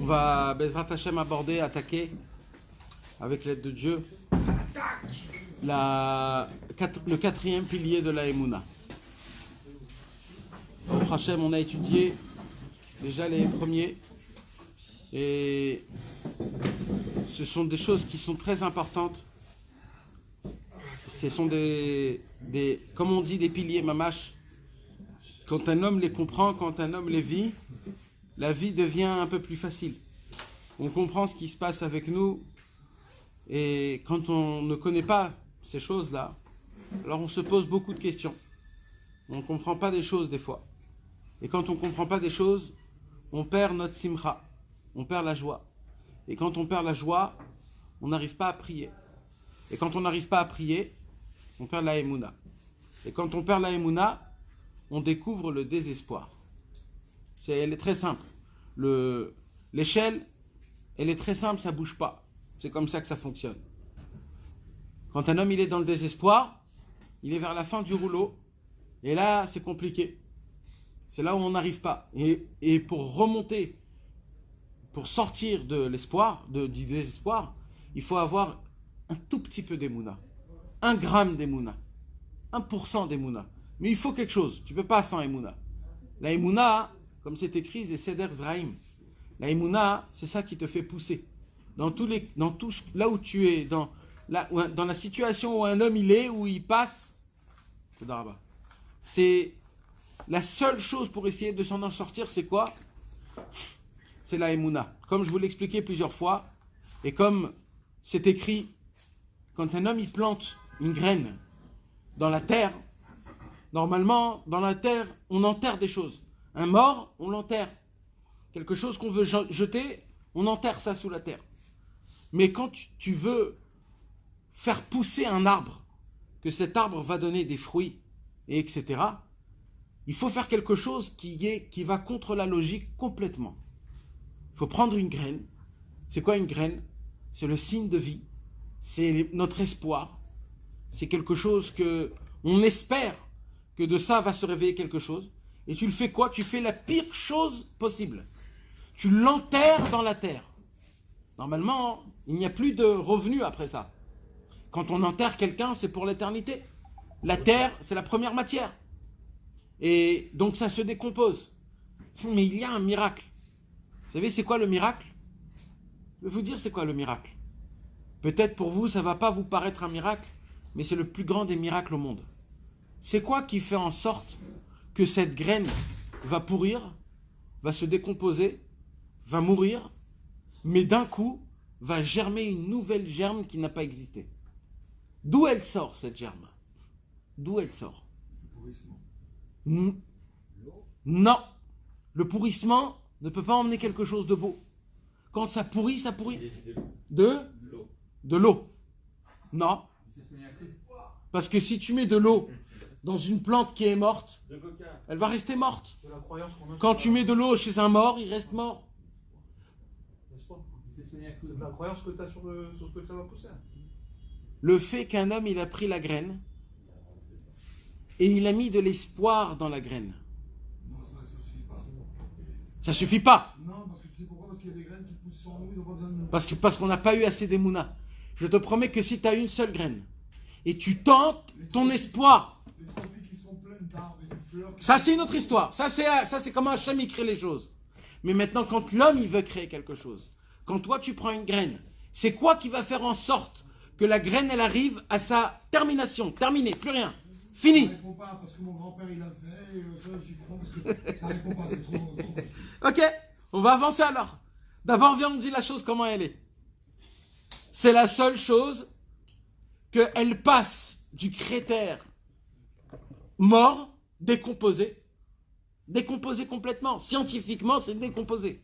On va, Bezrat Hashem, attaquer, avec l'aide de Dieu, le quatrième pilier de la Emouna. Au Hashem, on a étudié déjà les premiers, et ce sont des choses qui sont très importantes. Ce sont comme on dit, des piliers mamash. Quand un homme les comprend, quand un homme les vit, la vie devient un peu plus facile. On comprend ce qui se passe avec nous, et quand on ne connaît pas ces choses-là, alors on se pose beaucoup de questions. On ne comprend pas des choses des fois. Et quand on ne comprend pas des choses, on perd notre simcha, on perd la joie. Et quand on perd la joie, on n'arrive pas à prier. Et quand on n'arrive pas à prier, on perd la Emouna. Et quand on perd la Emouna, on découvre le désespoir. Elle est très simple. L'échelle, elle est très simple, ça ne bouge pas. C'est comme ça que ça fonctionne. Quand un homme il est dans le désespoir, il est vers la fin du rouleau, et là c'est compliqué. C'est là où on n'arrive pas. Et pour remonter, pour sortir de l'espoir, du désespoir, il faut avoir un tout petit peu d'émouna. 1 gramme d'émouna. 1% d'émouna. Mais il faut quelque chose. Tu ne peux pas sans émouna. La émouna, comme c'est écrit, c'est Seder Zraïm. La émouna, c'est ça qui te fait pousser. Là où tu es, dans la situation où un homme il est, où il passe, c'est la seule chose pour essayer de s'en sortir, c'est quoi? C'est la émouna. Comme je vous l'ai expliqué plusieurs fois, et comme c'est écrit, quand un homme il plante une graine dans la terre, normalement, dans la terre, on enterre des choses. Un mort, on l'enterre. Quelque chose qu'on veut jeter, on enterre ça sous la terre. Mais quand tu veux faire pousser un arbre, que cet arbre va donner des fruits, et etc., il faut faire quelque chose qui va contre la logique complètement. Il faut prendre une graine. C'est quoi une graine? C'est le signe de vie. C'est notre espoir. C'est quelque chose que on espère que de ça va se réveiller quelque chose. Et tu le fais quoi? Tu fais la pire chose possible. Tu l'enterres dans la terre. Normalement, il n'y a plus de revenus après ça. Quand on enterre quelqu'un, c'est pour l'éternité. La terre, c'est la première matière. Et donc ça se décompose. Mais il y a un miracle. Vous savez, c'est quoi le miracle? Je vais vous dire c'est quoi le miracle. Peut-être pour vous, ça ne va pas vous paraître un miracle, mais c'est le plus grand des miracles au monde. C'est quoi qui fait en sorte que cette graine va pourrir, va se décomposer, va mourir, mais d'un coup, va germer une nouvelle germe qui n'a pas existé? D'où elle sort, cette germe? D'où elle sort? Non. Le pourrissement ne peut pas emmener quelque chose de beau. Quand ça pourrit, ça pourrit. De l'eau. Non. Parce que si tu mets de l'eau dans une plante qui est morte, elle va rester morte. Quand tu mets de l'eau chez un mort, il reste mort. C'est de la croyance que tu as sur ce que ça va pousser. Le fait qu'un homme il a pris la graine et il a mis de l'espoir dans la graine. Non, ça suffit pas. Ça suffit pas. Non, parce que tu sais pourquoi? Parce qu'il y a des graines qui poussent sans nous, ils n'ont pas besoin de nous. Parce qu'on n'a pas eu assez d'émouna. Je te promets que si tu as une seule graine et tu tentes ton espoir. Les tropiques qui sont pleines d'arbres et de fleurs. Ça c'est une autre histoire. Ça c'est comment Hachem il crée les choses. Mais maintenant quand l'homme il veut créer quelque chose, quand toi tu prends une graine, c'est quoi qui va faire en sorte que la graine elle arrive à sa termination? Terminé, plus rien. Fini. Ça répond pas parce que mon grand-père il a fait, j'y crois parce que ça répond pas, c'est trop facile. Ok, on va avancer alors. D'abord viens on me dit la chose comment elle est. C'est la seule chose qu'elle passe du cratère mort, décomposé complètement. Scientifiquement, c'est décomposé.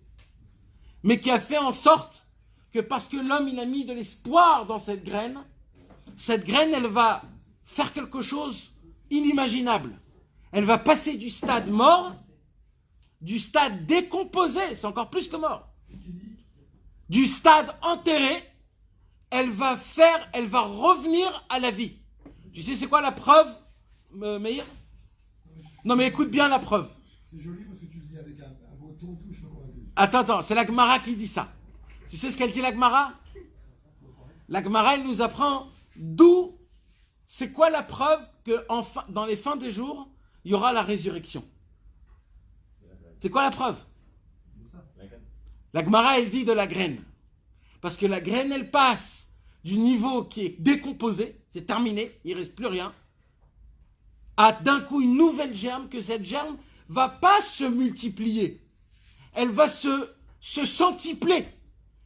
Mais qui a fait en sorte que parce que l'homme, il a mis de l'espoir dans cette graine, elle va faire quelque chose inimaginable. Elle va passer du stade mort, du stade décomposé, c'est encore plus que mort, du stade enterré, elle va revenir à la vie. Tu sais c'est quoi la preuve, Meir? Non mais écoute bien la preuve. C'est joli parce que tu le dis avec un beau ton et tout, je suis pas convaincu. Attends, c'est la Gemara qui dit ça. Tu sais ce qu'elle dit, la Gemara? La Gemara, elle nous apprend d'où, c'est quoi la preuve que dans les fins des jours, il y aura la résurrection. C'est quoi la preuve? La Gemara, elle dit de la graine. Parce que la graine, elle passe du niveau qui est décomposé, c'est terminé, il ne reste plus rien, à d'un coup une nouvelle germe, que cette germe va pas se multiplier. Elle va se centipler.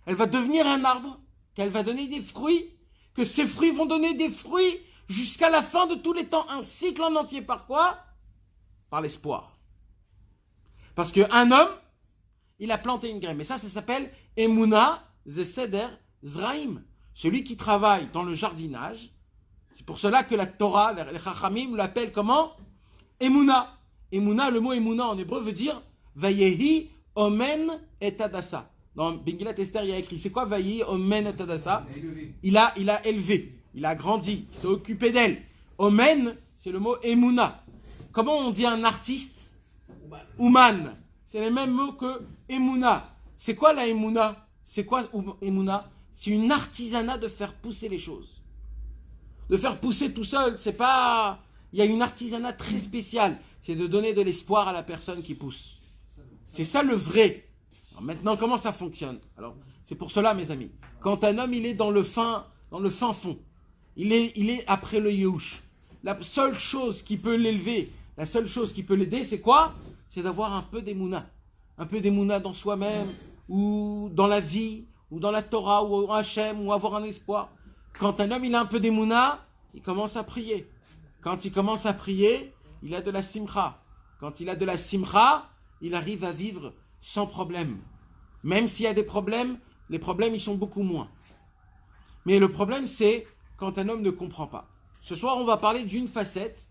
Elle va devenir un arbre, qu'elle va donner des fruits, que ces fruits vont donner des fruits jusqu'à la fin de tous les temps. Un cycle en entier. Par quoi? Par l'espoir. Parce qu'un homme, il a planté une graine. Mais ça s'appelle Emouna Zeseder Zraim. Celui qui travaille dans le jardinage. C'est pour cela que la Torah, les Chachamim l'appellent comment? Emouna. Emouna, le mot Emouna en hébreu veut dire Vayehi Omen et Adassa. Dans Bengilat Esther, il y a écrit, c'est quoi Vayehi Omen et Adassa? Il a élevé, il a grandi, il s'est occupé d'elle. Omen, c'est le mot Emouna. Comment on dit un artiste? Ouman. C'est les mêmes mots que Emouna. C'est quoi la Emouna? C'est quoi Emouna? C'est une artisanat de faire pousser les choses. De faire pousser tout seul, c'est pas... Il y a une artisanat très spéciale. C'est de donner de l'espoir à la personne qui pousse. C'est ça le vrai. Alors maintenant, comment ça fonctionne? Alors, c'est pour cela, mes amis. Quand un homme, il est dans le fin fond, il est après le Yehush. La seule chose qui peut l'élever, la seule chose qui peut l'aider, c'est quoi? C'est d'avoir un peu d'émouna. Un peu d'émouna dans soi-même, ou dans la vie, ou dans la Torah, ou en Hachem, ou avoir un espoir. Quand un homme, il a un peu d'émouna, il commence à prier. Quand il commence à prier, il a de la simcha. Quand il a de la simcha, il arrive à vivre sans problème. Même s'il y a des problèmes, les problèmes, ils sont beaucoup moins. Mais le problème, c'est quand un homme ne comprend pas. Ce soir, on va parler d'une facette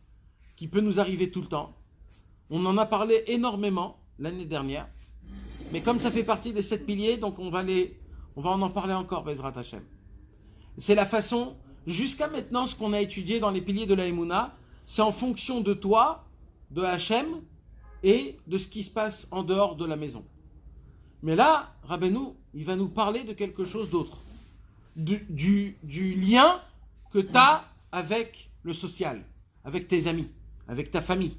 qui peut nous arriver tout le temps. On en a parlé énormément l'année dernière. Mais comme ça fait partie des 7 piliers, donc on va en parler encore, Bezrat Hashem. C'est la façon, jusqu'à maintenant, ce qu'on a étudié dans les piliers de la Emouna, c'est en fonction de toi, de Hachem, et de ce qui se passe en dehors de la maison. Mais là, Rabbeinu, il va nous parler de quelque chose d'autre. Du lien que tu as avec le social, avec tes amis, avec ta famille.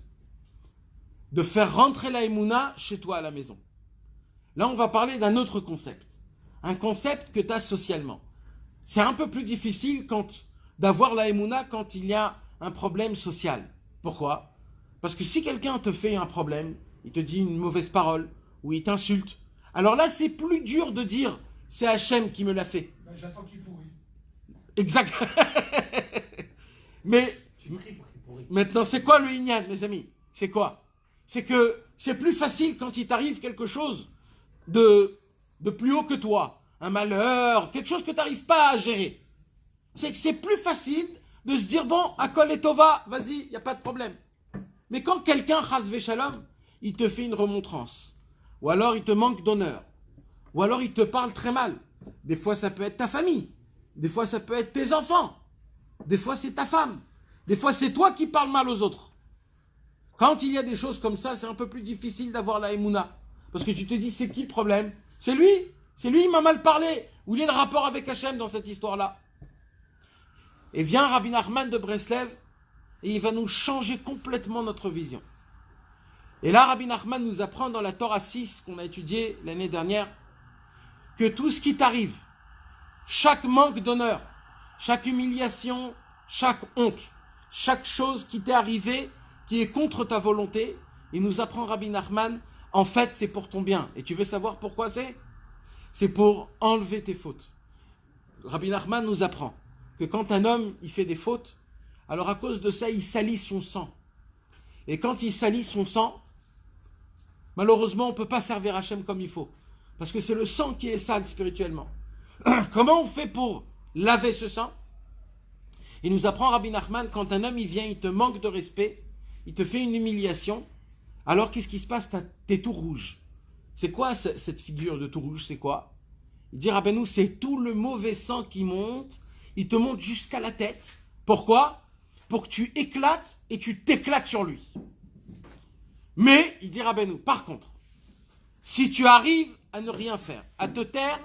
De faire rentrer la Emouna chez toi à la maison. Là, on va parler d'un autre concept. Un concept que tu as socialement. C'est un peu plus difficile d'avoir la Emouna quand il y a un problème social. Pourquoi? Parce que si quelqu'un te fait un problème, il te dit une mauvaise parole, ou il t'insulte, alors là, c'est plus dur de dire, c'est Hachem qui me l'a fait. Ben, j'attends qu'il pourrit. Exact. Mais, maintenant, c'est quoi le Inyan, mes amis? C'est quoi? C'est que c'est plus facile quand il t'arrive quelque chose de plus haut que toi. Un malheur, quelque chose que tu n'arrives pas à gérer. C'est que c'est plus facile de se dire, bon, Akol et Tova, vas-y, il n'y a pas de problème. Mais quand quelqu'un, Chas Veshalom, il te fait une remontrance, ou alors il te manque d'honneur, ou alors il te parle très mal, des fois ça peut être ta famille, des fois ça peut être tes enfants, des fois c'est ta femme, des fois c'est toi qui parles mal aux autres. Quand il y a des choses comme ça, c'est un peu plus difficile d'avoir la Emouna. Parce que tu te dis, c'est qui le problème? C'est lui, il m'a mal parlé. Où il est le rapport avec Hachem dans cette histoire-là? Et vient Rabbi Nachman de Breslev, et il va nous changer complètement notre vision. Et là, Rabbi Nachman nous apprend dans la Torah 6, qu'on a étudié l'année dernière, que tout ce qui t'arrive, chaque manque d'honneur, chaque humiliation, chaque honte, chaque chose qui t'est arrivée, qui est contre ta volonté, il nous apprend Rabbi Nachman, en fait, c'est pour ton bien. Et tu veux savoir pourquoi c'est? C'est pour enlever tes fautes. Rabbi Nachman nous apprend que quand un homme, il fait des fautes, alors à cause de ça, il salit son sang. Et quand il salit son sang, malheureusement, on ne peut pas servir Hachem comme il faut. Parce que c'est le sang qui est sale spirituellement. Comment on fait pour laver ce sang? Il nous apprend Rabbi Nachman, quand un homme, il vient, il te manque de respect, il te fait une humiliation, alors qu'est-ce qui se passe? T'es tout rouge. C'est quoi cette figure de tout rouge? C'est quoi? Il dit, Rabbeinu, c'est tout le mauvais sang qui monte, il te monte jusqu'à la tête. Pourquoi? Pour que tu éclates et tu t'éclates sur lui. Mais, il dit Rabbeinu, par contre, si tu arrives à ne rien faire, à te taire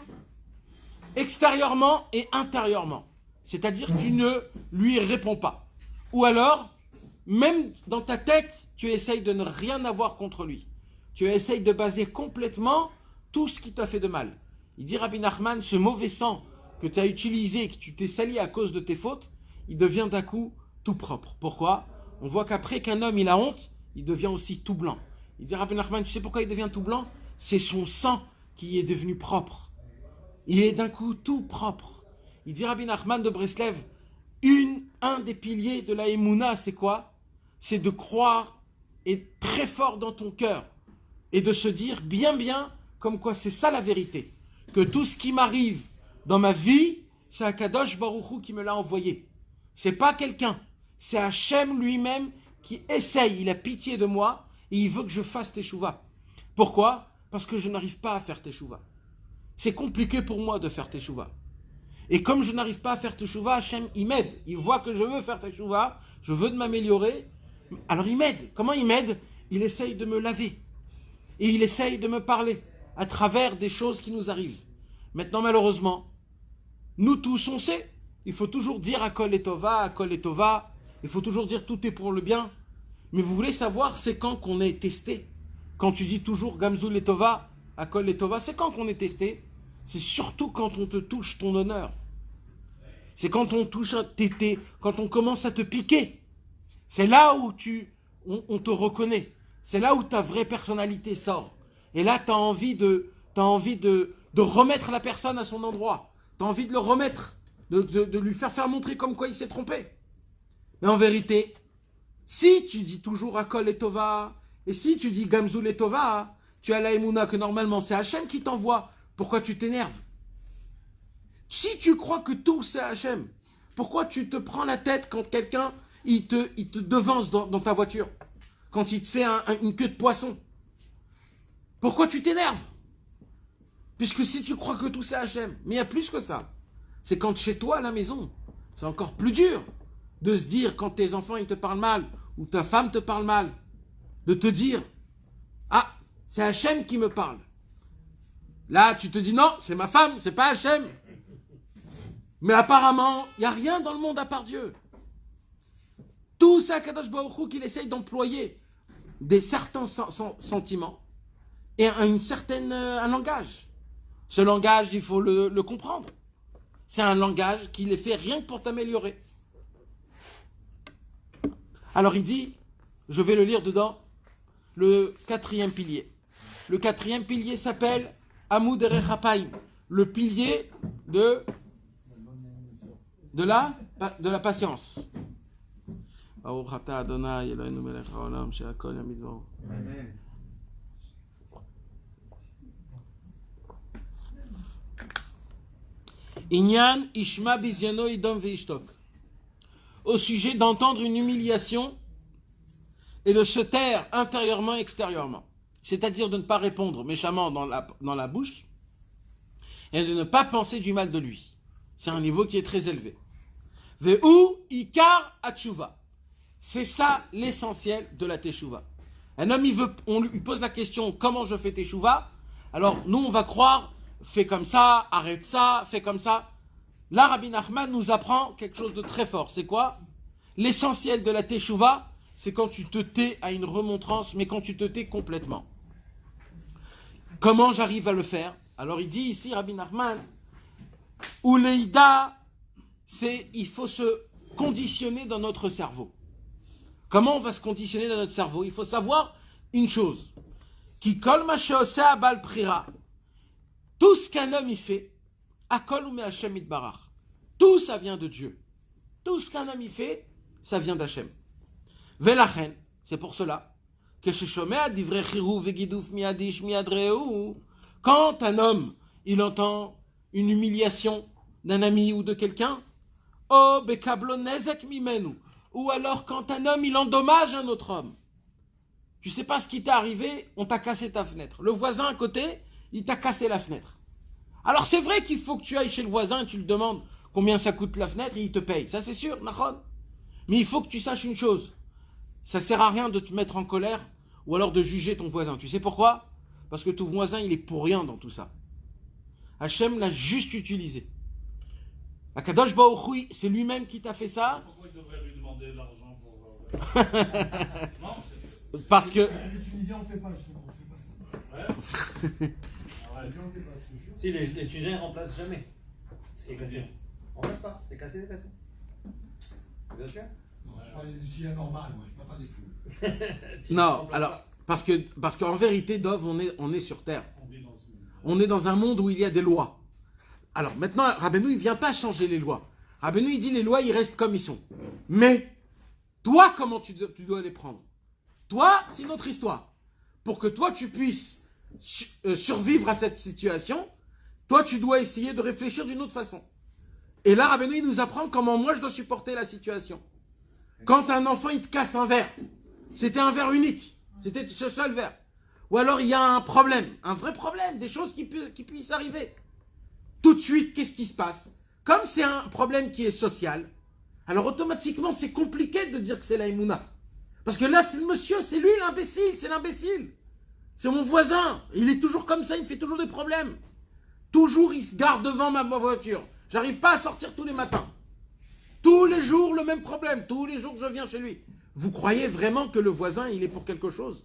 extérieurement et intérieurement. C'est-à-dire que tu ne lui réponds pas. Ou alors, même dans ta tête, tu essayes de ne rien avoir contre lui. Tu essayes de baser complètement tout ce qui t'a fait de mal. Il dit Rabbi Nachman, ce mauvais sang que tu as utilisé, que tu t'es sali à cause de tes fautes, il devient d'un coup tout propre. Pourquoi? On voit qu'après qu'un homme il a honte, il devient aussi tout blanc. Il dit Rabbi Nachman, tu sais pourquoi il devient tout blanc? C'est son sang qui est devenu propre. Il est d'un coup tout propre. Il dit Rabbi Nachman de Breslev, un des piliers de la Emouna, c'est quoi? C'est de croire et très fort dans ton cœur et de se dire bien comme quoi c'est ça la vérité, que tout ce qui m'arrive dans ma vie, c'est Akadosh Baruch Hu qui me l'a envoyé. C'est pas quelqu'un, c'est Hachem lui-même qui essaye, il a pitié de moi et il veut que je fasse teshuva. Pourquoi? Parce que je n'arrive pas à faire teshuva. C'est compliqué pour moi de faire teshuva. Et comme je n'arrive pas à faire teshuva, Hachem il m'aide. Il voit que je veux faire teshuva, je veux de m'améliorer. Alors il m'aide. Comment il m'aide? Il essaye de me laver. Et il essaye de me parler à travers des choses qui nous arrivent. Maintenant, malheureusement, nous tous, on sait. Il faut toujours dire Akol et Tova. Il faut toujours dire tout est pour le bien. Mais vous voulez savoir, c'est quand qu'on est testé. Quand tu dis toujours Gamzul et Tova, Akol et Tova, c'est quand qu'on est testé. C'est surtout quand on te touche ton honneur. C'est quand on touche quand on commence à te piquer. C'est là où on te reconnaît. C'est là où ta vraie personnalité sort. Et là, tu as envie de remettre la personne à son endroit. Tu as envie de le remettre, de lui faire montrer comme quoi il s'est trompé. Mais en vérité, si tu dis toujours Akol et Tova, et si tu dis Gamzul et Tova, tu as la Emouna que normalement c'est Hachem qui t'envoie. Pourquoi tu t'énerves? Si tu crois que tout c'est Hachem, pourquoi tu te prends la tête quand quelqu'un il te devance dans ta voiture? Quand il te fait une queue de poisson? Pourquoi tu t'énerves? Puisque si tu crois que tout c'est Hachem, mais il y a plus que ça. C'est quand chez toi à la maison, c'est encore plus dur de se dire quand tes enfants ils te parlent mal, ou ta femme te parle mal, de te dire ah, c'est Hachem qui me parle. Là, tu te dis non, c'est ma femme, c'est pas Hachem. Mais apparemment, il n'y a rien dans le monde à part Dieu. Tout ça, Kadosh Baruch Hu, qu'il essaye d'employer certains sentiments et un langage. Ce langage, il faut le comprendre. C'est un langage qui est fait rien que pour t'améliorer. Alors il dit, je vais le lire dedans, le 4e pilier. Le 4e pilier s'appelle Amud Erechapaim, le pilier de la patience. Baruch atah Adonai Eloheinu melech haolam she'akol yamid v'or. Amen. Inyan ishma bizyano idom ve'ishtok. Au sujet d'entendre une humiliation et de se taire intérieurement et extérieurement. C'est-à-dire de ne pas répondre méchamment dans la bouche et de ne pas penser du mal de lui. C'est un niveau qui est très élevé. Ve'u ikar atshuva. C'est ça l'essentiel de la teshuva. Un homme, on lui pose la question comment je fais teshuva? Alors nous on va croire fais comme ça, arrête ça, fais comme ça. Là Rabbi Nachman nous apprend quelque chose de très fort. C'est quoi? L'essentiel de la teshuva, c'est quand tu te tais à une remontrance, mais quand tu te tais complètement. Comment j'arrive à le faire? Alors il dit ici Rabbi Nachman, Uleida, il faut se conditionner dans notre cerveau. Comment on va se conditionner dans notre cerveau? Il faut savoir une chose. Ki kol ma she'oseh bal prira. Tout ce qu'un homme y fait, akol ume Hashem itbarach. Tout ça vient de Dieu. Tout ce qu'un homme y fait, ça vient d'Hachem. Velachen, c'est pour cela que sheshomea divrei chiru vegiduf miadish miadreu. Quand un homme, il entend une humiliation d'un ami ou de quelqu'un, oh bekablo nezek mimenu. Ou alors quand un homme, il endommage un autre homme. Tu sais pas ce qui t'est arrivé, on t'a cassé ta fenêtre. Le voisin à côté, il t'a cassé la fenêtre. Alors c'est vrai qu'il faut que tu ailles chez le voisin et tu lui demandes combien ça coûte la fenêtre et il te paye. Ça c'est sûr, Nachon. Mais il faut que tu saches une chose. Ça sert à rien de te mettre en colère ou alors de juger ton voisin. Tu sais pourquoi? Parce que ton voisin, il est pour rien dans tout ça. Hachem l'a juste utilisé. Akadosh Baruch Hu, c'est lui-même qui t'a fait ça. Pourquoi il devrait lui demander de l'argent pour... Non, c'est... Parce que... Les Tunisiens, on ne fait pas, justement, on ne fait pas ça. Ouais. Les Arrête. Tunisiens, on ne fait pas, je te jure. Si, les Tunisiens ne remplacent jamais. Ce qui est cassé. On ne remplace pas. C'est cassé, c'est cassé. Bien sûr. Non, je parle des Tunisiens normaux, moi, je ne parle pas des fous. Tu ne Non, remplaces alors, pas. parce qu'en vérité, Dov, on est sur Terre. On vit dans ce monde. On est dans un monde où il y a des lois. Alors maintenant, Rabbeinu, il ne vient pas changer les lois. Rabbeinu, il dit les lois, ils restent comme ils sont. Mais, toi, comment tu dois les prendre? Toi, c'est une autre histoire. Pour que toi, tu puisses survivre à cette situation, toi, tu dois essayer de réfléchir d'une autre façon. Et là, Rabbeinu, il nous apprend comment moi, je dois supporter la situation. Quand un enfant, il te casse un verre, c'était un verre unique, c'était ce seul verre. Ou alors, il y a un problème, un vrai problème, des choses qui puissent arriver. Tout de suite, qu'est-ce qui se passe? Comme c'est un problème qui est social, alors automatiquement, c'est compliqué de dire que c'est la Emouna. Parce que là, c'est le monsieur, c'est lui l'imbécile, c'est l'imbécile. C'est mon voisin, il est toujours comme ça, il me fait toujours des problèmes. Toujours, il se garde devant ma voiture. J'arrive pas à sortir tous les matins. Tous les jours, le même problème. Tous les jours, je viens chez lui. Vous croyez vraiment que le voisin, il est pour quelque chose?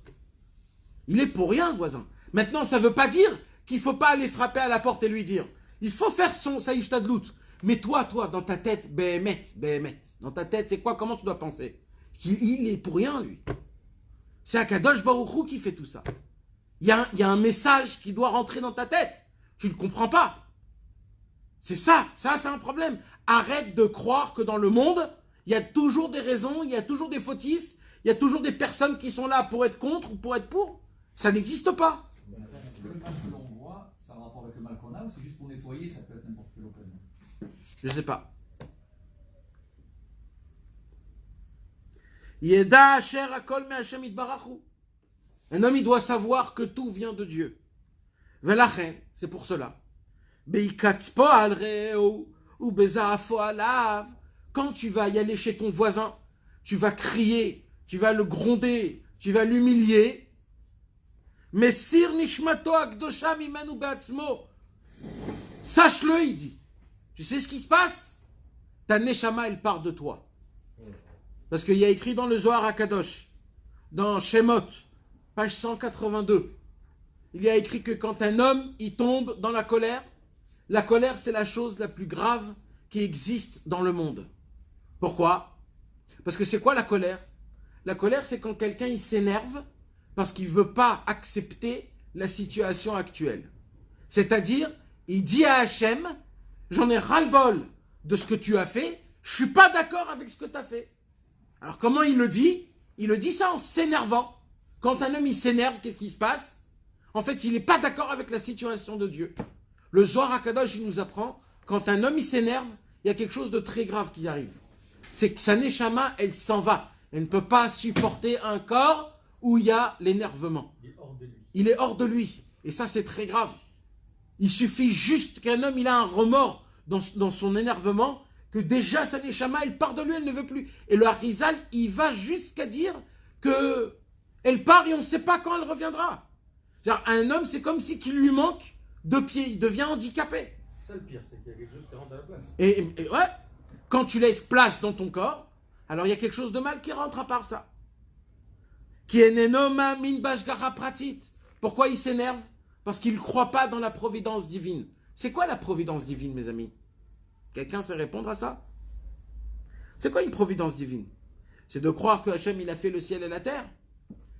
Il est pour rien, le voisin. Maintenant, ça veut pas dire qu'il faut pas aller frapper à la porte et lui dire. Il faut faire son saïchtadlout. Mais toi, dans ta tête, Béhémet. Dans ta tête, c'est quoi? Comment tu dois penser? Il est pour rien, lui. C'est Akadosh Baruch Hu qui fait tout ça. Il y a un message qui doit rentrer dans ta tête. Tu ne le comprends pas. C'est ça c'est un problème. Arrête de croire que dans le monde, il y a toujours des raisons, il y a toujours des fautifs, il y a toujours des personnes qui sont là pour être contre ou pour être pour. Ça n'existe pas. Est-ce que le mal que l'on voit, ça a un rapport avec le mal qu'on a, ou c'est juste pour nettoyer, ça peut être n'importe quelle occasion? Je sais pas. Yeda asher akol me Hashem itbarachu. Un homme, il doit savoir que tout vient de Dieu. Velachen, c'est pour cela. Beikatzpo al reu ou bezaafo alav. Quand tu vas y aller chez ton voisin, tu vas crier, tu vas le gronder, tu vas l'humilier. Mais sir nishmato akdosha mimanu beatzmo. Sache-le, il dit. Tu sais ce qui se passe? Ta neshama, elle part de toi. Parce qu'il y a écrit dans le Zohar HaKadosh, dans Shemot, page 182, il y a écrit que quand un homme, il tombe dans la colère, c'est la chose la plus grave qui existe dans le monde. Pourquoi? Parce que c'est quoi la colère? La colère, c'est quand quelqu'un, il s'énerve parce qu'il ne veut pas accepter la situation actuelle. C'est-à-dire, il dit à Hachem, j'en ai ras-le-bol de ce que tu as fait, je suis pas d'accord avec ce que tu as fait. Alors comment il le dit? Il le dit ça en s'énervant. Quand un homme il s'énerve, qu'est-ce qui se passe? En fait, il n'est pas d'accord avec la situation de Dieu. Le Zohar HaKadosh, il nous apprend, quand un homme il s'énerve, il y a quelque chose de très grave qui arrive. C'est que sa neshama, elle s'en va. Elle ne peut pas supporter un corps où il y a l'énervement. Il est hors de lui. Il est hors de lui. Et ça, c'est très grave. Il suffit juste qu'un homme il a un remords dans son énervement, que déjà sa neshama, elle part de lui, elle ne veut plus. Et le Harizal, il va jusqu'à dire que elle part et on ne sait pas quand elle reviendra. Genre, un homme, c'est comme si qu'il lui manque 2 pieds, il devient handicapé. C'est ça le pire, c'est qu'il y a quelque chose qui rentre à la place. Et ouais, quand tu laisses place dans ton corps, alors il y a quelque chose de mal qui rentre à part ça. Qui est nenoma min bashgara pratit. Pourquoi il s'énerve? Parce qu'il ne croit pas dans la providence divine. C'est quoi la providence divine, mes amis? Quelqu'un sait répondre à ça? C'est quoi une providence divine? C'est de croire que Hachem, il a fait le ciel et la terre?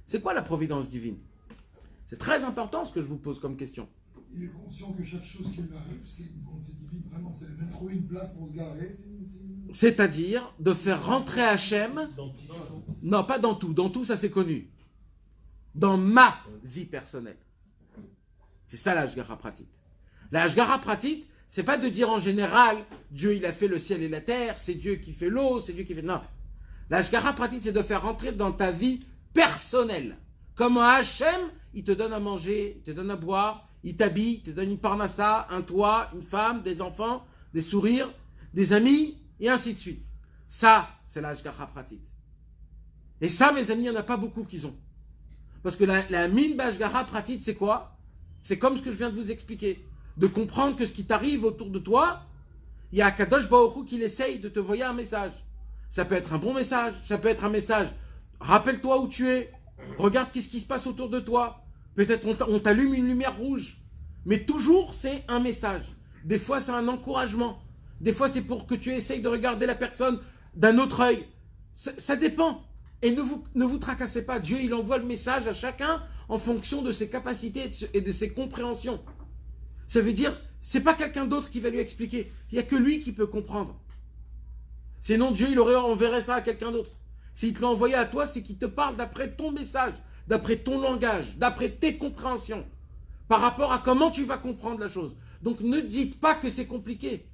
C'est quoi la providence divine? C'est très important ce que je vous pose comme question. Il est conscient que chaque chose qui lui arrive, c'est une volonté divine, vraiment. C'est même trouver une place pour se garer. C'est-à-dire de faire rentrer Hachem, Dans tout. non pas dans tout, ça c'est connu, dans ma vie personnelle. C'est ça la Hashgacha Pratit. La Hashgacha Pratit, c'est pas de dire en général, Dieu il a fait le ciel et la terre, c'est Dieu qui fait l'eau, c'est Dieu qui fait... Non. La Hashgacha Pratit, c'est de faire rentrer dans ta vie personnelle. Comment Hachem, il te donne à manger, il te donne à boire, il t'habille, il te donne une parnassa, un toit, une femme, des enfants, des sourires, des amis, et ainsi de suite. Ça, c'est la Hashgacha Pratit. Et ça, mes amis, il n'y en a pas beaucoup qui ont. Parce que la mine Hashgacha Pratit, c'est quoi? C'est comme ce que je viens de vous expliquer. De comprendre que ce qui t'arrive autour de toi, il y a Kadosh Baruch Hu qui essaye de te envoyer un message. Ça peut être un bon message, ça peut être un message. Rappelle-toi où tu es. Regarde qu'est-ce qui se passe autour de toi. Peut-être on t'allume une lumière rouge. Mais toujours, c'est un message. Des fois, c'est un encouragement. Des fois, c'est pour que tu essayes de regarder la personne d'un autre œil. Ça dépend. Et ne vous tracassez pas. Dieu, il envoie le message à chacun en fonction de ses capacités et de ses compréhensions. Ça veut dire, c'est pas quelqu'un d'autre qui va lui expliquer. Il n'y a que lui qui peut comprendre. Sinon, Dieu, il enverrait ça à quelqu'un d'autre. S'il te l'a envoyé à toi, c'est qu'il te parle d'après ton message, d'après ton langage, d'après tes compréhensions, par rapport à comment tu vas comprendre la chose. Donc, ne dites pas que c'est compliqué.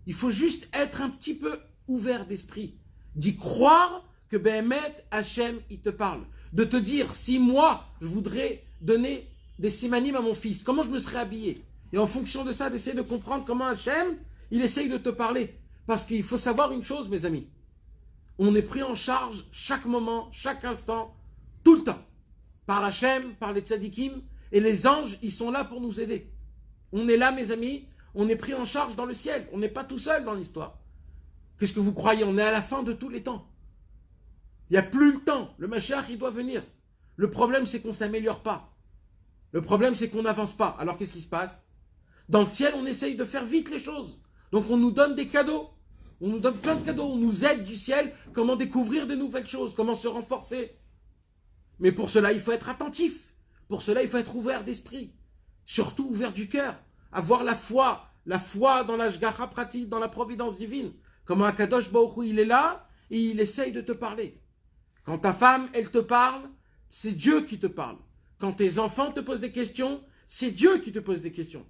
Il faut juste être un petit peu ouvert d'esprit. D'y croire que Behemet, Hachem, il te parle. De te dire, si moi, je voudrais donner des simanim à mon fils, comment je me serais habillé? Et en fonction de ça, d'essayer de comprendre comment Hachem, il essaye de te parler. Parce qu'il faut savoir une chose, mes amis. On est pris en charge chaque moment, chaque instant, tout le temps. Par Hachem, par les tzadikim, et les anges, ils sont là pour nous aider. On est là, mes amis, on est pris en charge dans le ciel. On n'est pas tout seul dans l'histoire. Qu'est-ce que vous croyez? On est à la fin de tous les temps. Il n'y a plus le temps. Le Mashiach, il doit venir. Le problème, c'est qu'on ne s'améliore pas. Le problème, c'est qu'on n'avance pas. Alors, qu'est-ce qui se passe? Dans le ciel, on essaye de faire vite les choses. Donc, on nous donne des cadeaux. On nous donne plein de cadeaux. On nous aide du ciel. Comment découvrir de nouvelles choses. Comment se renforcer. Mais pour cela, il faut être attentif. Pour cela, il faut être ouvert d'esprit. Surtout ouvert du cœur. Avoir la foi. La foi dans la Shgacha pratique, dans la providence divine. Comment Akadosh Baruch Hu, il est là et il essaye de te parler. Quand ta femme, elle te parle, c'est Dieu qui te parle. Quand tes enfants te posent des questions, c'est Dieu qui te pose des questions.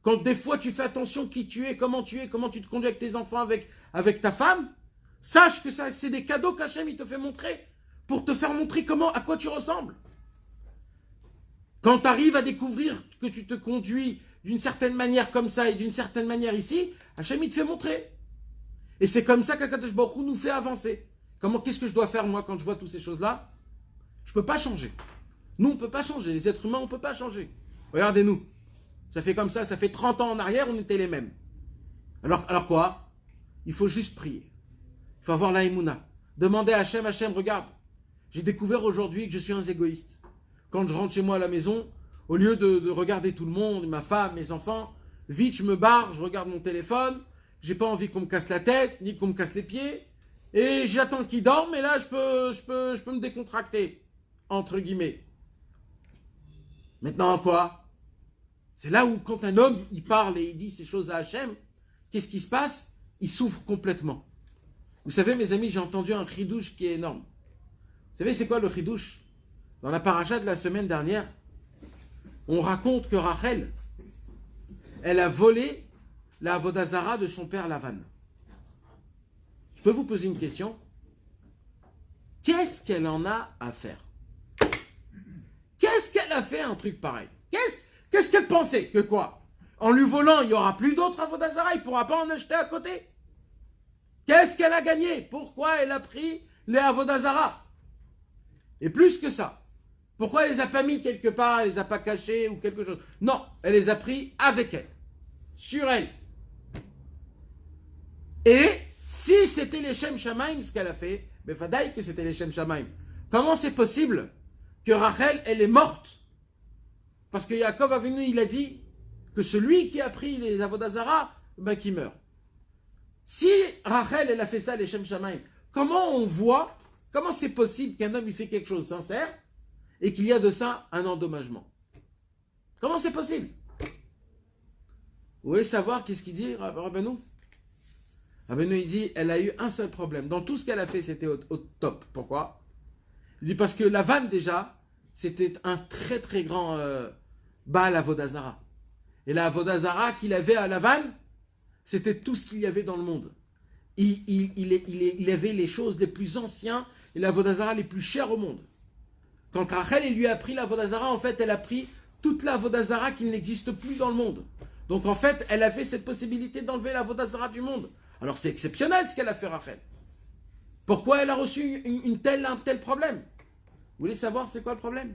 Quand des fois tu fais attention qui tu es, comment tu te conduis avec tes enfants, avec ta femme, sache que ça, c'est des cadeaux qu'Hachem il te fait montrer pour te faire montrer à quoi tu ressembles. Quand tu arrives à découvrir que tu te conduis d'une certaine manière comme ça et d'une certaine manière ici, Hachem il te fait montrer. Et c'est comme ça qu'Akadosh Baruch Hu nous fait avancer. Qu'est-ce que je dois faire moi quand je vois toutes ces choses-là? Je ne peux pas changer. Nous, on ne peut pas changer. Les êtres humains, on ne peut pas changer. Regardez-nous. Ça fait comme ça fait 30 ans en arrière, on était les mêmes. Alors quoi? Il faut juste prier. Il faut avoir la émouna. Demander à Hachem, regarde, j'ai découvert aujourd'hui que je suis un égoïste. Quand je rentre chez moi à la maison, au lieu de regarder tout le monde, ma femme, mes enfants, vite je me barre, je regarde mon téléphone, j'ai pas envie qu'on me casse la tête, ni qu'on me casse les pieds, et j'attends qu'ils dorment, et là je peux me décontracter, entre guillemets. Maintenant quoi? C'est là où quand un homme, il parle et il dit ces choses à Hachem, qu'est-ce qui se passe? Il souffre complètement. Vous savez mes amis, j'ai entendu un chidouche qui est énorme. Vous savez c'est quoi le chidouche? Dans la paracha de la semaine dernière, on raconte que Rachel, elle a volé la Avodah Zara de son père Lavan. Je peux vous poser une question? Qu'est-ce qu'elle en a à faire? Qu'est-ce qu'elle a fait un truc pareil? Qu'est-ce qu'elle pensait? Que quoi? En lui volant, il n'y aura plus d'autres Avodah Zara, il ne pourra pas en acheter à côté. Qu'est-ce qu'elle a gagné? Pourquoi elle a pris les Avodah Zara? Et plus que ça, pourquoi elle les a pas mis quelque part, elle les a pas cachés ou quelque chose? Non, elle les a pris avec elle, sur elle. Et si c'était les Shem Shamaim ce qu'elle a fait, mais fadaï que c'était les Shem Shamaim. Comment c'est possible que Rachel, elle est morte? Parce que Yaakov Avinu, il a dit que celui qui a pris les Avodah Zara, qui meurt. Si Rachel, elle a fait ça, les Shem Shamaim, comment c'est possible qu'un homme il fait quelque chose sincère et qu'il y a de ça un endommagement? Comment c'est possible? Vous voulez savoir qu'est-ce qu'il dit, Rabbeinu? Rabbeinu, il dit, elle a eu un seul problème. Dans tout ce qu'elle a fait, c'était au top. Pourquoi? Il dit, parce que Lavan, déjà, c'était un très très grand Baal Avodah Zara. Et la Avodah Zara qu'il avait à Lavan, c'était tout ce qu'il y avait dans le monde. Il avait les choses les plus anciennes et la Avodah Zara les plus chères au monde. Quand Rachel elle lui a pris la Avodah Zara, en fait, elle a pris toute la Avodah Zara qui n'existe plus dans le monde. Donc, en fait, elle avait cette possibilité d'enlever la Avodah Zara du monde. Alors, c'est exceptionnel ce qu'elle a fait, Rachel. Pourquoi elle a reçu un tel problème? Vous voulez savoir c'est quoi le problème?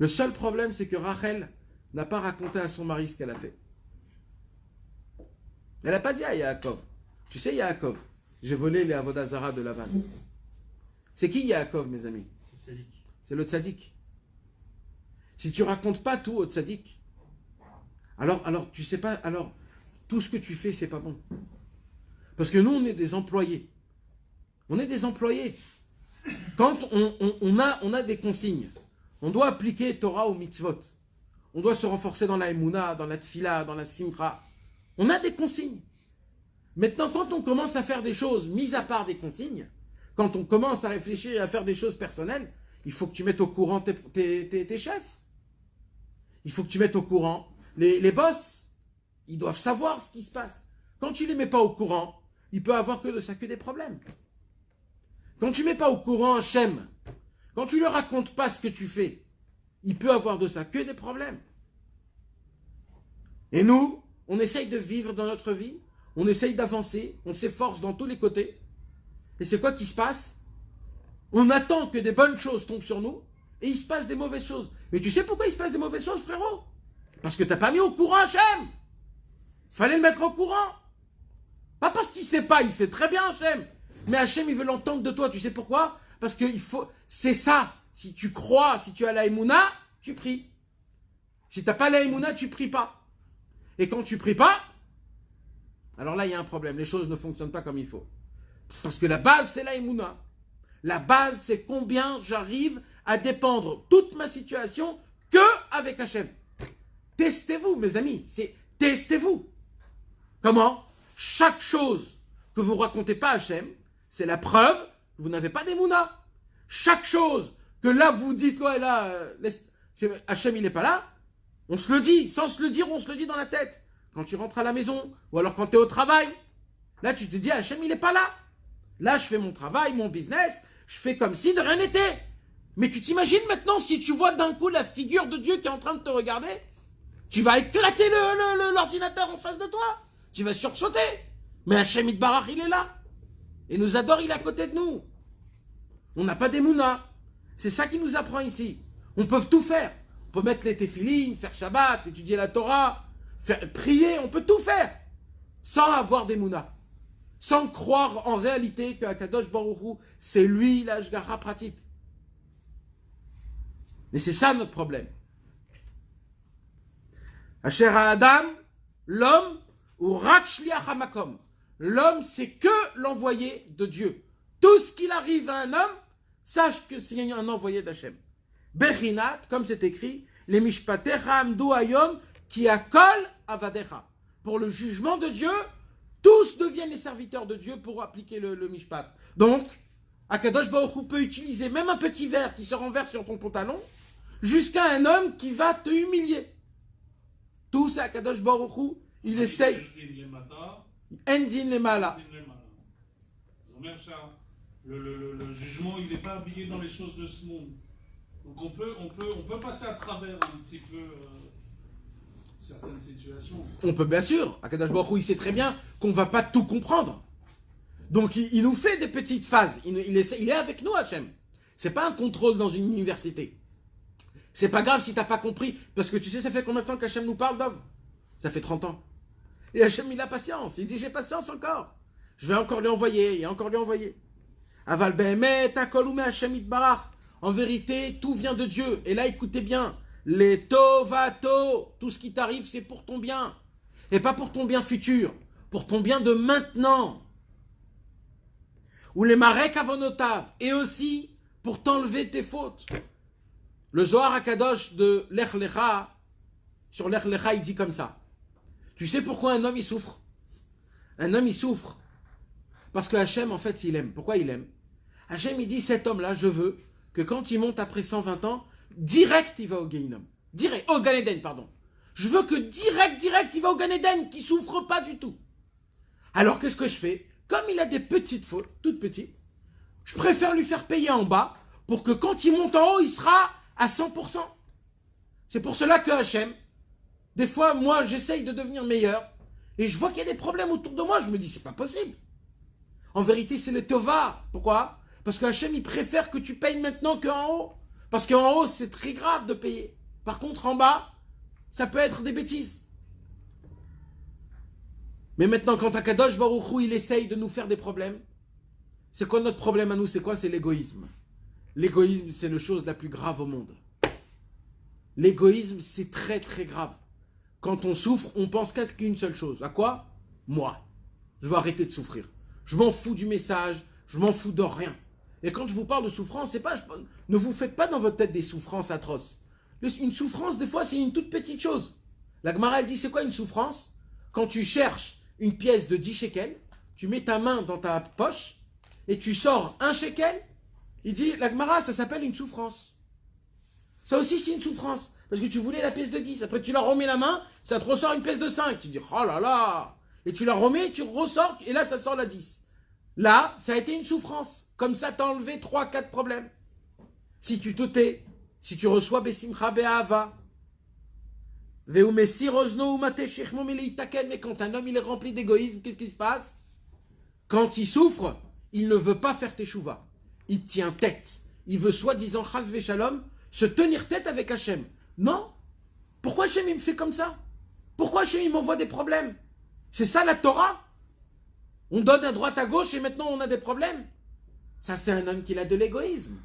Le seul problème, c'est que Rachel n'a pas raconté à son mari ce qu'elle a fait. Elle n'a pas dit à Yaakov. Tu sais, Yaakov, j'ai volé les Avodazara de Lavan. C'est qui Yaakov, mes amis? C'est le tzaddik. Si tu racontes pas tout au tzaddik, alors tu sais pas, alors tout ce que tu fais, c'est pas bon. Parce que nous, on est des employés. On est des employés. Quand on a des consignes, on doit appliquer Torah ou mitzvot. On doit se renforcer dans la Emouna, dans la Tfila, dans la Simcha. On a des consignes. Maintenant, quand on commence à faire des choses mises à part des consignes, quand on commence à réfléchir et à faire des choses personnelles, il faut que tu mettes au courant tes chefs. Il faut que tu mettes au courant les boss. Ils doivent savoir ce qui se passe. Quand tu ne les mets pas au courant, il peut avoir que de ça que des problèmes. Quand tu ne mets pas au courant Hachem, quand tu ne leur racontes pas ce que tu fais, il peut avoir de ça que des problèmes. Et nous, on essaye de vivre dans notre vie, on essaye d'avancer, on s'efforce dans tous les côtés. Et c'est quoi qui se passe? On attend que des bonnes choses tombent sur nous, et il se passe des mauvaises choses. Mais tu sais pourquoi il se passe des mauvaises choses, frérot? Parce que tu n'as pas mis au courant Hachem. Fallait le mettre au courant. Pas parce qu'il ne sait pas, il sait très bien Hachem. Mais Hachem, il veut l'entendre de toi. Tu sais pourquoi? Parce que c'est ça. Si tu crois, si tu as la Emouna, tu pries. Si tu n'as pas la Emouna, tu ne pries pas. Et quand tu ne pries pas, alors là, il y a un problème. Les choses ne fonctionnent pas comme il faut. Parce que la base, c'est la Emouna. La base, c'est combien j'arrive à dépendre toute ma situation que avec Hachem. Testez-vous, mes amis. Testez-vous. Comment? Chaque chose que vous ne racontez pas à Hachem, c'est la preuve que vous n'avez pas d'Emouna. Chaque chose que là, vous dites, ouais, là, Hachem, il n'est pas là, on se le dit. Sans se le dire, on se le dit dans la tête. Quand tu rentres à la maison, ou alors quand tu es au travail, là, tu te dis, Hachem, il n'est pas là. Là, je fais mon travail, mon business, je fais comme si de rien n'était. Mais tu t'imagines maintenant, si tu vois d'un coup la figure de Dieu qui est en train de te regarder, tu vas éclater l'ordinateur en face de toi. Tu vas sursauter. Mais Hachem Itbarach, il est là. Et nous adore, il est à côté de nous. On n'a pas d'Emouna. C'est ça qui nous apprend ici. On peut tout faire. On peut mettre les téphilines, faire Shabbat, étudier la Torah, prier, on peut tout faire. Sans avoir d'Emouna. Sans croire en réalité que Akadosh Baruch Hu, c'est lui l'Ashgacha Pratit. Et c'est ça notre problème. Asher Adam, l'homme, ou Rak Shliach HaMakom. L'homme, c'est que l'envoyé de Dieu. Tout ce qu'il arrive à un homme, sache que c'est un envoyé d'Hachem. Bechinat, comme c'est écrit, les Mishpatecha Amdu Hayom qui akol avadecha. Pour le jugement de Dieu, tous deviennent les serviteurs de Dieu pour appliquer le Mishpat. Donc, Akadosh Baruch Hu peut utiliser même un petit verre qui se renverse sur ton pantalon, jusqu'à un homme qui va te humilier. Tout ça, Akadosh Baruch Hu, il essaye. Endin les mala. Le jugement, il n'est pas habillé dans les choses de ce monde. Donc on peut passer à travers un petit peu certaines situations. On peut, bien sûr. Akadosh Baruch Hu, il sait très bien qu'on ne va pas tout comprendre. Donc il nous fait des petites phases. Il est avec nous, Hachem. C'est pas un contrôle dans une université. C'est pas grave si t'as pas compris. Parce que tu sais, ça fait combien de temps qu'Hachem nous parle, Dov? Ça fait 30 ans. Et Hachem, il a patience. Il dit, j'ai patience encore. Je vais encore lui envoyer, et encore lui envoyer. Aval be'emet, hakol hu me'Hashem yitbarach. En vérité, tout vient de Dieu. Et là, écoutez bien. Les tovato, tout ce qui t'arrive, c'est pour ton bien. Et pas pour ton bien futur. Pour ton bien de maintenant. Ou les marek avonotav. Et aussi, pour t'enlever tes fautes. Le Zohar HaKadosh de Lech Lecha, sur Lech Lecha, il dit comme ça. Tu sais pourquoi un homme, il souffre? Un homme, il souffre parce que Hachem, en fait, il aime. Pourquoi il aime? Hachem, il dit, cet homme-là, je veux que quand il monte après 120 ans, direct, il va au Gehinnom. Direct, au Gan Eden, pardon. Je veux que direct, il va au Gan Eden, qu'il ne souffre pas du tout. Alors, qu'est-ce que je fais? Comme il a des petites fautes, toutes petites, je préfère lui faire payer en bas pour que quand il monte en haut, il sera à 100%. C'est pour cela que Hachem, des fois, moi, j'essaye de devenir meilleur et je vois qu'il y a des problèmes autour de moi. Je me dis, c'est pas possible. En vérité, c'est le Tova. Pourquoi? Parce que Hachem, il préfère que tu payes maintenant qu'en haut. Parce qu'en haut, c'est très grave de payer. Par contre, en bas, ça peut être des bêtises. Mais maintenant, quand Akadosh Baruch Hu, il essaye de nous faire des problèmes, c'est quoi notre problème à nous? C'est quoi? C'est l'égoïsme. L'égoïsme, c'est la chose la plus grave au monde. L'égoïsme, c'est très très grave. Quand on souffre, on pense qu'une seule chose. À quoi? Moi. Je veux arrêter de souffrir. Je m'en fous du message, je m'en fous de rien. Et quand je vous parle de souffrance, c'est pas, ne vous faites pas dans votre tête des souffrances atroces. Une souffrance, des fois, c'est une toute petite chose. La Gemara, elle dit, c'est quoi une souffrance? Quand tu cherches une pièce de 10 shekels, tu mets ta main dans ta poche et tu sors 1 shekel, il dit, la Gemara, ça s'appelle une souffrance. Ça aussi, c'est une souffrance. Parce que tu voulais la pièce de 10. Après, tu la remets la main, ça te ressort une pièce de 5. Tu dis, oh là là. Et tu la remets, tu ressors, et là, ça sort la 10. Là, ça a été une souffrance. Comme ça, t'as enlevé 3-4 problèmes. Si tu te tais, si tu reçois Besimcha Be'ava, mais quand un homme il est rempli d'égoïsme, qu'est-ce qui se passe? Quand il souffre, il ne veut pas faire teshuva. Il tient tête. Il veut soi-disant, chas v'shalom, se tenir tête avec Hachem. Non. Pourquoi Hachem il me fait comme ça? Pourquoi Hachem il m'envoie des problèmes? C'est ça la Torah? On donne à droite à gauche et maintenant on a des problèmes. Ça, c'est un homme qui a de l'égoïsme.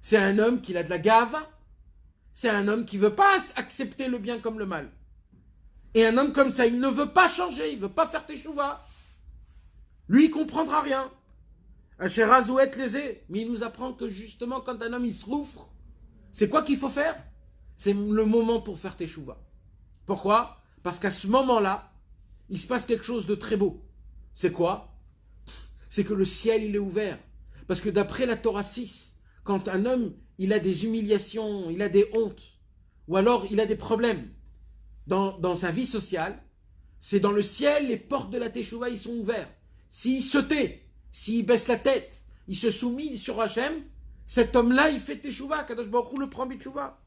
C'est un homme qui a de la gava. C'est un homme qui ne veut pas accepter le bien comme le mal. Et un homme comme ça, il ne veut pas changer, il ne veut pas faire teshuva. Lui, il ne comprendra rien. Asherazouet lésé. Mais il nous apprend que justement, quand un homme il souffre, c'est quoi qu'il faut faire? C'est le moment pour faire teshuva. Pourquoi? Parce qu'à ce moment-là, il se passe quelque chose de très beau. C'est quoi? C'est que le ciel, il est ouvert. Parce que d'après la Torah 6, quand un homme, il a des humiliations, il a des hontes, ou alors il a des problèmes dans sa vie sociale, c'est dans le ciel, les portes de la Teshuvah, ils sont ouverts. S'il se tait, s'il baisse la tête, il se soumet sur Hachem, cet homme-là, il fait Teshuvah, Kadosh Baruch Hu le prend Biteshuvah.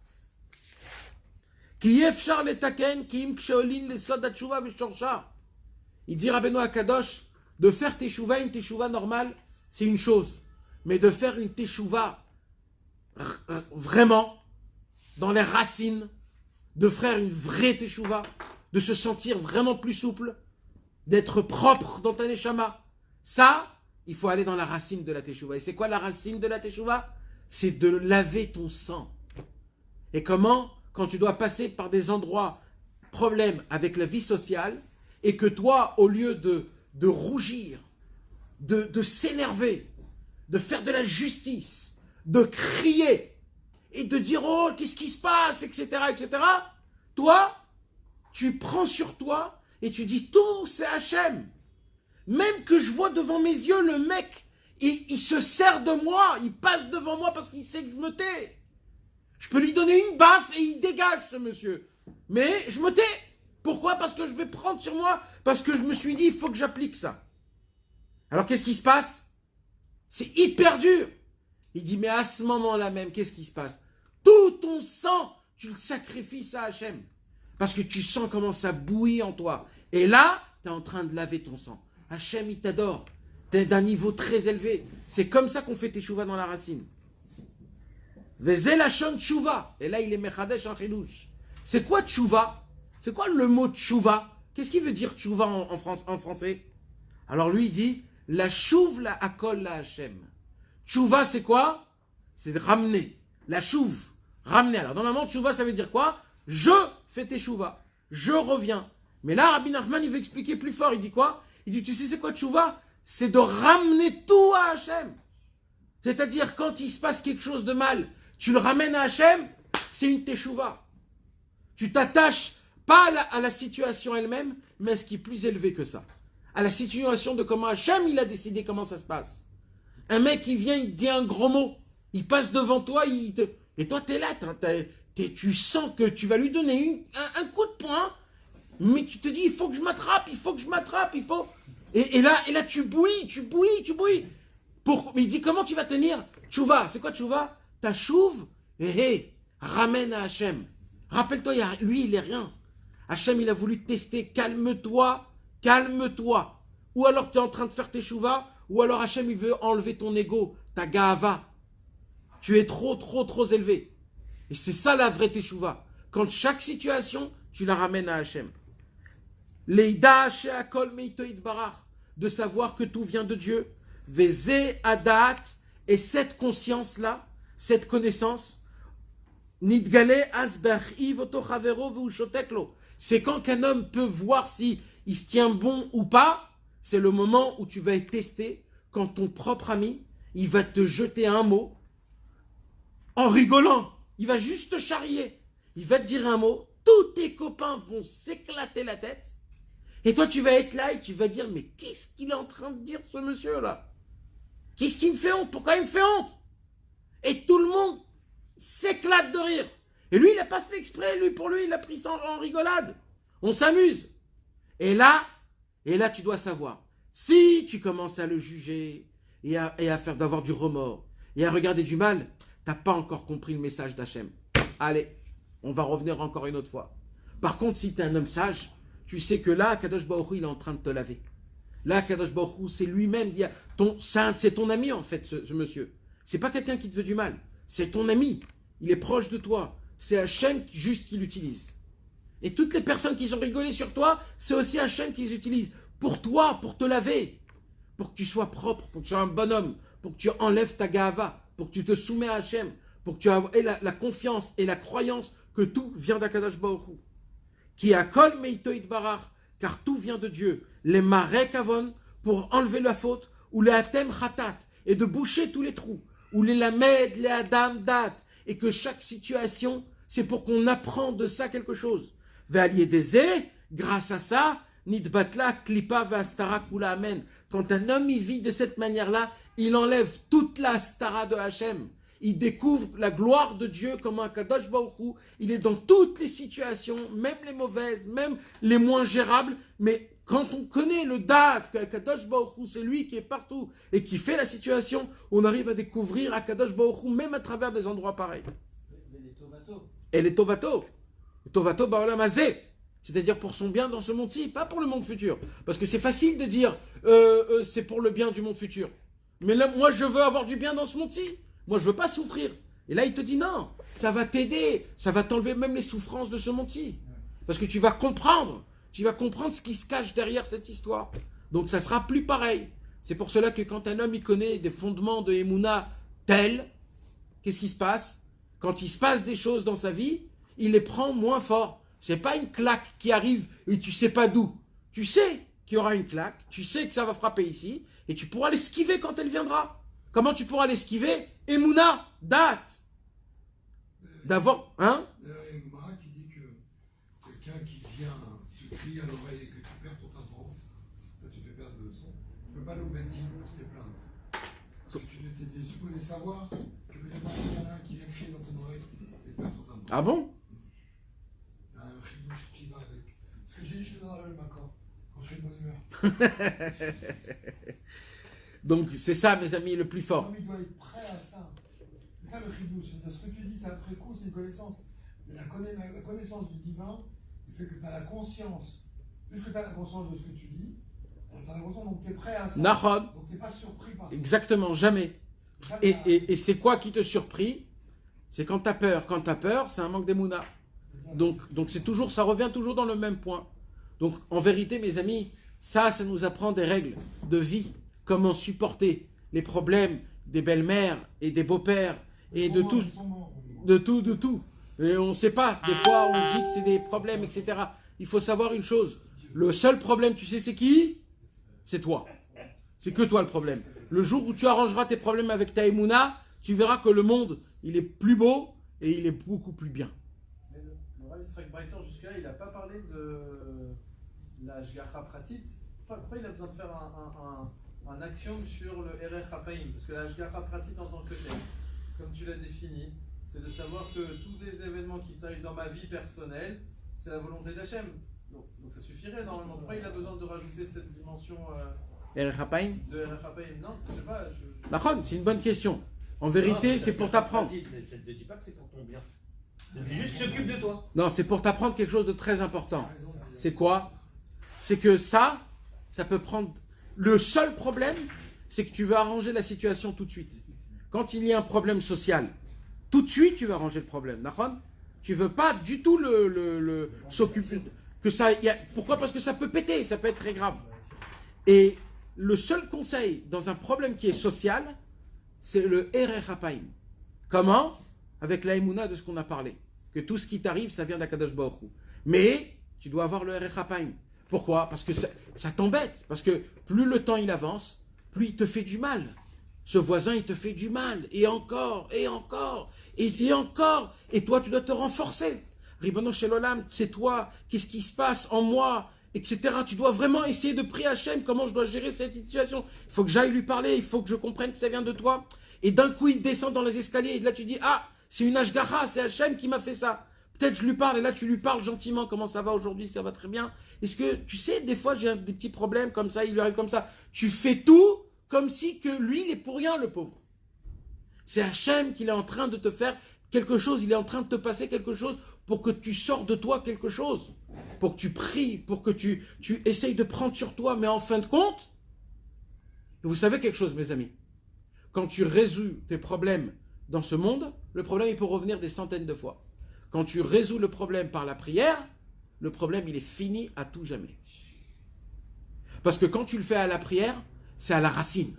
Il dit Rabbeinu Akadosh, de faire Teshuvah, une Teshuvah normale, c'est une chose. Mais de faire une Teshuvah vraiment, dans les racines, de faire une vraie Teshuvah, de se sentir vraiment plus souple, d'être propre dans ta neshama, ça, il faut aller dans la racine de la Teshuvah. Et c'est quoi la racine de la Teshuvah? C'est de laver ton sang. Et comment? Quand tu dois passer par des endroits, problèmes avec la vie sociale, et que toi, au lieu de rougir, de s'énerver, de faire de la justice, de crier, et de dire « Oh, qu'est-ce qui se passe ?» etc., etc. Toi, tu prends sur toi, et tu dis « Tout, c'est Hachem. » Même que je vois devant mes yeux le mec, il se sert de moi, il passe devant moi parce qu'il sait que je me tais. Je peux lui donner une baffe et il dégage, ce monsieur. Mais je me tais. Pourquoi? Parce que je vais prendre sur moi, parce que je me suis dit, il faut que j'applique ça. Alors qu'est-ce qui se passe? C'est hyper dur. Il dit, mais à ce moment-là même, qu'est-ce qui se passe? Tout ton sang, tu le sacrifies à Hachem. Parce que tu sens comment ça bouillit en toi. Et là, tu es en train de laver ton sang. Hachem, il t'adore. Tu es d'un niveau très élevé. C'est comme ça qu'on fait teshuva dans la racine. Vezelachon tshuva. Et là, il est mechadesh en chilouche. C'est quoi tshuva? C'est quoi le mot tshuva? Qu'est-ce qui veut dire tshuva en français? Alors lui, il dit, la chouve la akol la Hachem. Tshuva, c'est quoi? C'est de ramener. La chouve, ramener. Alors normalement, tshuva, ça veut dire quoi? Je fais teshuva. Je reviens. Mais là, Rabbi Nachman, il veut expliquer plus fort. Il dit quoi? Il dit, tu sais c'est quoi tshuva? C'est de ramener tout à Hachem. C'est-à-dire, quand il se passe quelque chose de mal, tu le ramènes à Hachem, c'est une teshuva. Tu t'attaches pas à la situation elle-même, mais à ce qui est plus élevé que ça. À la situation de comment Hachem, il a décidé comment ça se passe. Un mec, il vient, il te dit un gros mot. Il passe devant toi, et toi, t'es là. Tu sens que tu vas lui donner un coup de poing, mais tu te dis, il faut que je m'attrape, il faut que je m'attrape, il faut... Et là, tu bouillis. Mais il dit, comment tu vas tenir? Tchouva, c'est quoi tchouva? Ta chouve, ramène à Hachem. Rappelle-toi, lui, il est rien. Hachem, il a voulu te tester, calme-toi. Ou alors tu es en train de faire tes chouvas, ou alors Hachem, il veut enlever ton ego, ta gahava. Tu es trop élevé. Et c'est ça la vraie teshuva. Quand chaque situation, tu la ramènes à Hachem. Leida she'akol meito yitbarach, de savoir que tout vient de Dieu. Veze adat, et cette conscience-là, cette connaissance, nidgale asbach'i voto chavero v'ushoteklo. C'est quand qu'un homme peut voir si il se tient bon ou pas, c'est le moment où tu vas être testé, quand ton propre ami, il va te jeter un mot, en rigolant, il va juste te charrier, il va te dire un mot, tous tes copains vont s'éclater la tête, et toi tu vas être là et tu vas dire, mais qu'est-ce qu'il est en train de dire ce monsieur-là? Qu'est-ce qui me fait honte? Pourquoi il me fait honte? Et tout le monde s'éclate de rire. Et lui, il n'a pas fait exprès, pour lui, il a pris ça en rigolade. On s'amuse. Et là, tu dois savoir, si tu commences à le juger et à faire d'avoir du remords et à regarder du mal, t'as pas encore compris le message d'Hachem. Allez, on va revenir encore une autre fois. Par contre, si tu es un homme sage, tu sais que là, Kadosh Baruch Hu, il est en train de te laver. Là, Kadosh Baruch Hu, c'est lui-même, c'est ton ami en fait, ce monsieur. C'est pas quelqu'un qui te veut du mal, c'est ton ami. Il est proche de toi. C'est Hachem juste qui l'utilise. Et toutes les personnes qui ont rigolé sur toi, c'est aussi Hachem qui les utilise. Pour toi, pour te laver. Pour que tu sois propre, pour que tu sois un bonhomme. Pour que tu enlèves ta gahava. Pour que tu te soumets à Hachem. Pour que tu aies la confiance et la croyance que tout vient d'Akadosh Baruch Hu. Qui a kol meito yitbarach, car tout vient de Dieu. Les marek avon, pour enlever la faute. Ou les atem chatat, et de boucher tous les trous. Ou les lamed, les adam dat. Et que chaque situation, c'est pour qu'on apprend de ça quelque chose. Ve'alié des grâce à ça, nidbatla klipa ve'astara kula amen. Quand un homme il vit de cette manière-là, il enlève toute la stara de Hachem. Il découvre la gloire de Dieu comme un Kadosh Baruch Hu. Il est dans toutes les situations, même les mauvaises, même les moins gérables. Mais quand on connaît le date, que Kadosh Baruch Hu, c'est lui qui est partout et qui fait la situation, on arrive à découvrir Kadosh Baruch Hu, même à travers des endroits pareils. Mais les tomatos. Et les tovato. Tovato ba'olam hazeh. C'est-à-dire pour son bien dans ce monde-ci, pas pour le monde futur. Parce que c'est facile de dire c'est pour le bien du monde futur. Mais là, moi, je veux avoir du bien dans ce monde-ci. Moi, je veux pas souffrir. Et là, il te dit non, ça va t'aider, ça va t'enlever même les souffrances de ce monde-ci. Parce que tu vas comprendre ce qui se cache derrière cette histoire. Donc, ça sera plus pareil. C'est pour cela que quand un homme, il connaît des fondements de Emouna tels, qu'est-ce qui se passe? Quand il se passe des choses dans sa vie, il les prend moins fort. C'est pas une claque qui arrive et tu sais pas d'où. Tu sais qu'il y aura une claque, tu sais que ça va frapper ici, et tu pourras l'esquiver quand elle viendra. Comment tu pourras l'esquiver? Emouna, date. D'avoir, hein? D'ailleurs, il y a une Gemara qui dit que quelqu'un qui vient te crie à l'oreille et que tu perds ton timbre, ça te fait perdre le son. Tu ne peux pas le mettre pour tes plaintes. Parce que tu étais supposé savoir que peut-être il y en a un qui vient crier dans ton oreille et perd ton timbre. Ah bon? C'est un chidouche qui va avec. Ce que j'ai dit, je te donnerai le accord quand je serai de bonne humeur. Donc c'est ça, mes amis, le plus fort. L'homme, il doit être prêt à ça. C'est ça le chidouche. Ce que tu dis, c'est après coup, c'est une connaissance. Mais la connaissance du divin, il fait que tu as la conscience. Puisque tu as la conscience de ce que tu dis, tu as la conscience, donc tu es prêt à ça. Nahon. Donc tu n'es pas surpris par ça. Exactement, jamais. Ça, Et c'est quoi qui te surprit? C'est quand tu as peur. Quand tu as peur, c'est un manque d'émouna. Donc c'est toujours, ça revient toujours dans le même point. Donc en vérité, mes amis, ça nous apprend des règles de vie. Comment supporter les problèmes des belles-mères et des beaux-pères et de tout. De tout. Et on ne sait pas. Des fois, on dit que c'est des problèmes, etc. Il faut savoir une chose. Le seul problème, tu sais, c'est qui? C'est toi. C'est que toi le problème. Le jour où tu arrangeras tes problèmes avec ta Emouna, tu verras que le monde, il est plus beau et il est beaucoup plus bien. Mais le Rav Yitzhak Breiter, jusque-là, il n'a pas parlé de la Shgacha Pratit. Pourquoi il a besoin de faire un axiome sur le Erech HaPaim? Parce que la Shgacha Pratit en tant que tel, comme tu l'as défini, c'est de savoir que tous les événements qui s'arrivent dans ma vie personnelle, c'est la volonté d'Hachem. Donc ça suffirait normalement. Pourquoi il a besoin de rajouter cette dimension Erech HaPaim? de Erech HaPaim? Non, je sais pas. Nahon, c'est une bonne question. En vérité, c'est pour t'apprendre. Ça ne te dit pas que c'est pour ton bien. C'est juste qu'il s'occupe de toi. Non, c'est pour t'apprendre quelque chose de très important. C'est quoi? C'est que ça peut prendre... Le seul problème, c'est que tu veux arranger la situation tout de suite. Quand il y a un problème social, tout de suite, tu vas arranger le problème. D'accord? Tu veux pas du tout s'occuper. Pourquoi? Parce que ça peut péter, ça peut être très grave. Et le seul conseil dans un problème qui est social, c'est le Erech HaPaim. Comment? Avec la Emouna de ce qu'on a parlé. Que tout ce qui t'arrive, ça vient d'Akadosh Baruch Hu. Mais tu dois avoir le Erech HaPaim. Pourquoi? Parce que ça t'embête. Parce que plus le temps il avance, plus il te fait du mal. Ce voisin, il te fait du mal. Et encore, et encore, et encore. Et toi, tu dois te renforcer. Ribono Shel Olam, c'est toi. Qu'est-ce qui se passe en moi? Etc. Tu dois vraiment essayer de prier Hachem. Comment je dois gérer cette situation? Il faut que j'aille lui parler. Il faut que je comprenne que ça vient de toi. Et d'un coup, il descend dans les escaliers. Et là, tu dis, ah, c'est une Ashgara, c'est Hachem qui m'a fait ça. Peut-être je lui parle. Et là, tu lui parles gentiment. Comment ça va aujourd'hui? Ça va très bien. Est-ce que, tu sais, des fois, j'ai des petits problèmes comme ça. Il lui arrive comme ça. Tu fais tout comme si que lui, il est pour rien, le pauvre. C'est Hachem qu'il est en train de te faire quelque chose. Il est en train de te passer quelque chose pour que tu sors de toi quelque chose. Pour que tu pries, pour que tu essayes de prendre sur toi. Mais en fin de compte, vous savez quelque chose, mes amis. Quand tu résous tes problèmes dans ce monde, le problème, il peut revenir des centaines de fois. Quand tu résous le problème par la prière, le problème, il est fini à tout jamais. Parce que quand tu le fais à la prière, c'est à la racine.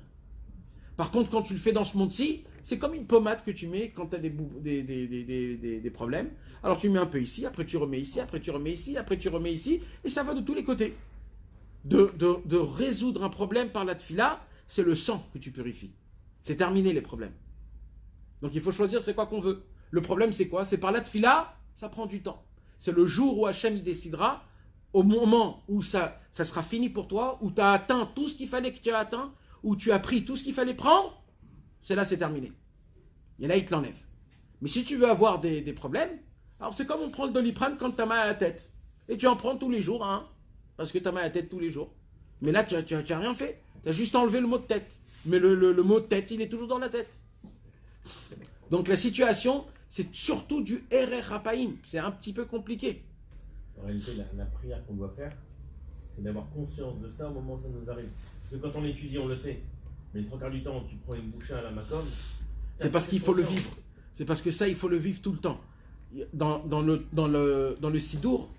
Par contre, quand tu le fais dans ce monde-ci, c'est comme une pommade que tu mets quand tu as des problèmes. Alors tu mets un peu ici, après tu remets ici, après tu remets ici, après tu remets ici, et ça va de tous les côtés. De résoudre un problème par la tfila, c'est le sang que tu purifies. C'est terminé les problèmes. Donc il faut choisir c'est quoi qu'on veut. Le problème c'est quoi? C'est par la tfila, ça prend du temps. C'est le jour où Hachem il décidera, au moment où ça sera fini pour toi, où tu as atteint tout ce qu'il fallait que tu aies atteint, où tu as pris tout ce qu'il fallait prendre, c'est là c'est terminé. Et là il te l'enlève. Mais si tu veux avoir des problèmes, alors c'est comme on prend le Doliprane quand tu as mal à la tête. Et tu en prends tous les jours, hein, parce que tu as mal à la tête tous les jours. Mais là tu n'as rien fait. Tu as juste enlevé le mot de tête. Mais le mot de tête, il est toujours dans la tête. Donc la situation, c'est surtout du Erech HaPaim. C'est un petit peu compliqué. En réalité, la prière qu'on doit faire, c'est d'avoir conscience de ça au moment où ça nous arrive. Parce que quand on étudie, on le sait. Mais le trois quarts du temps, tu prends une bouchée à la macom. C'est parce qu'il faut le vivre. C'est parce que ça, il faut le vivre tout le temps. Dans le Sidour,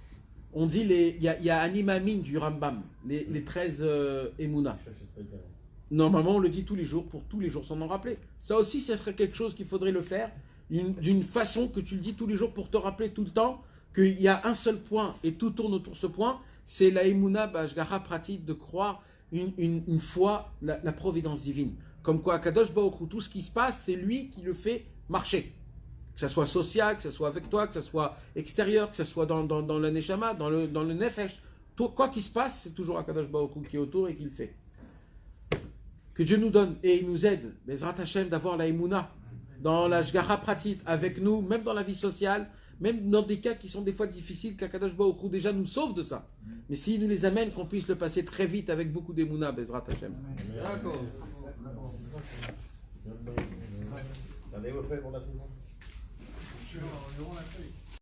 on dit, il y a Animamin du Rambam, les 13 Emouna. Normalement, on le dit tous les jours, pour tous les jours s'en en rappeler. Ça aussi, ce serait quelque chose qu'il faudrait le faire d'une façon que tu le dis tous les jours pour te rappeler tout le temps qu'il y a un seul point et tout tourne autour de ce point, c'est la Emouna Bashgara pratique de croire une fois la providence divine. Comme quoi, Kadosh Baruch Hu, tout ce qui se passe, c'est lui qui le fait marcher. Que ce soit social, que ce soit avec toi, que ce soit extérieur, que ce soit dans la Neshama, dans le Nefesh. Quoi qu'il se passe, c'est toujours Kadosh Baruch Hu qui est autour et qui le fait. Que Dieu nous donne et il nous aide, Bezrat Hashem, d'avoir la Emouna dans la Shgara Pratit avec nous, même dans la vie sociale, même dans des cas qui sont des fois difficiles, qu'Akadosh Baruch Hu déjà nous sauve de ça. Mais s'il nous les amène, qu'on puisse le passer très vite avec beaucoup d'Emouna, Bezrat Hashem. D'accord. Allez, on fait pour la suivante. Tu veux, on la feuille.